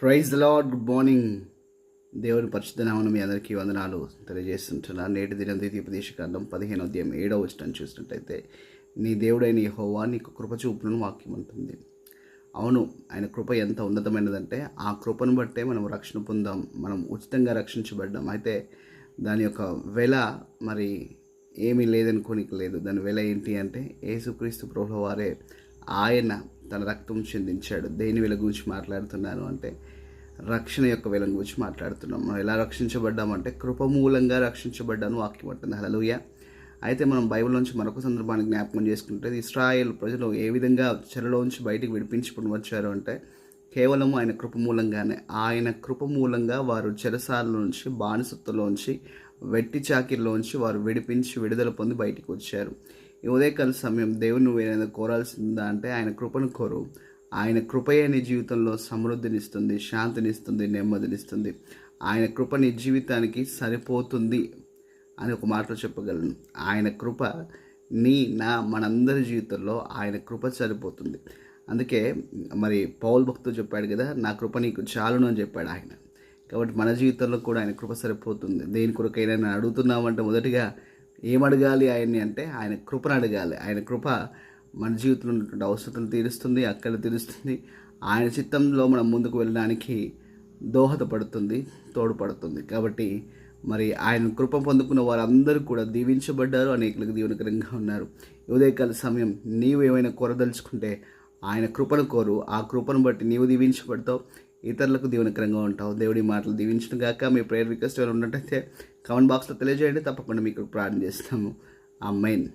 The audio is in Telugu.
Praise the Lord. Good morning. దేవుని పరిశుద్ధ నామమున మీ అందరికీ వందనాలు తెలియజేస్తుంటున్నాను. నేటి దినం ద్వితీయోపదేశకాండం 15వ అధ్యాయం 7వ వచనం చూసినట్టయితే, నీ దేవుడైన యెహోవా నీకు కృప చూపును వాక్యం ఉంటుంది. అవును, ఆయన కృప ఎంత ఉన్నతమైనదంటే ఆ కృపను బట్టే మనం రక్షణ పొందాం, మనం ఉచితంగా రక్షించబడ్డాం. అయితే దాని యొక్క వెల మరి ఏమీ లేదనుకోనికి లేదు. దాని వెల ఏంటి అంటే యేసుక్రీస్తు ప్రభువు వారే ఆయన తన రక్తం చెందించాడు. దేని వెల గురించి మాట్లాడుతున్నాను అంటే రక్షణ యొక్క వెల గురించి మాట్లాడుతున్నాం. మనం ఎలా రక్షించబడ్డామంటే కృప మూలంగా రక్షించబడ్డాను వాక్యం అంటుంది. హల్లెలూయా. అయితే మనం బైబిల్ నుంచి మరొక సందర్భాన్ని జ్ఞాపకం చేసుకుంటే, ఇశ్రాయేల్ ప్రజలు ఏ విధంగా చెరలోంచి బయటికి విడిపించుకుని వచ్చారు అంటే కేవలం ఆయన కృప మూలంగానే. ఆయన కృప మూలంగా వారు చెరసాల నుంచి, బానిసత్వంలోంచి, వెట్టి చాకిరిలోంచి వారు విడుదల పొంది బయటికి వచ్చారు. ఈ ఉదయకాల సమయం దేవుని నువ్వు ఏదైనా కోరాల్సిందా అంటే ఆయన కృపను కోరు. ఆయన కృపయే నీ జీవితంలో సమృద్ధినిస్తుంది, శాంతినిస్తుంది, నెమ్మదినిస్తుంది. ఆయన కృప నీ జీవితానికి సరిపోతుంది అని ఒక మాటలో చెప్పగలను. ఆయన కృప మనందరి జీవితంలో ఆయన కృప సరిపోతుంది. అందుకే మరి పౌలు భక్తుడు చెప్పాడు కదా, నా కృప నీకు చాలును అని చెప్పాడు ఆయన. కాబట్టి మన జీవితంలో కూడా ఆయన కృప సరిపోతుంది. దేని కొరకైనా నేను అడుగుతున్నామంటే మొదటిగా ఏమడగాలి ఆయన్ని అంటే ఆయన కృపను అడగాలి. ఆయన కృప మన జీవితంలో ఉన్నటువంటి అవసరాలను తీరుస్తుంది, అక్కలు తీరుస్తుంది. ఆయన చిత్తంలో మనం ముందుకు వెళ్ళడానికి దోహదపడుతుంది, తోడ్పడుతుంది. కాబట్టి మరి ఆయన కృప పొందుకున్న వారందరూ కూడా దీవించబడ్డారు, అనేకులకు దీవెనకరంగా ఉన్నారు. ఉదయకాల సమయం నీవు ఏమైనా కోరదలుచుకుంటే ఆయన కృపను కోరు. ఆ కృపను బట్టి నీవు దీవించబడతావు, ఇతరులకు దీవెనకరంగా ఉంటావు. దేవుడి మాటలు దీవించడం గాక. మీ ప్రేయర్ రిక్వెస్ట్ ఉన్నట్టయితే కామెంట్ బాక్స్లో తెలియజేయండి. తప్పకుండా మీకు ప్రార్థన చేస్తాము. ఆమేన్.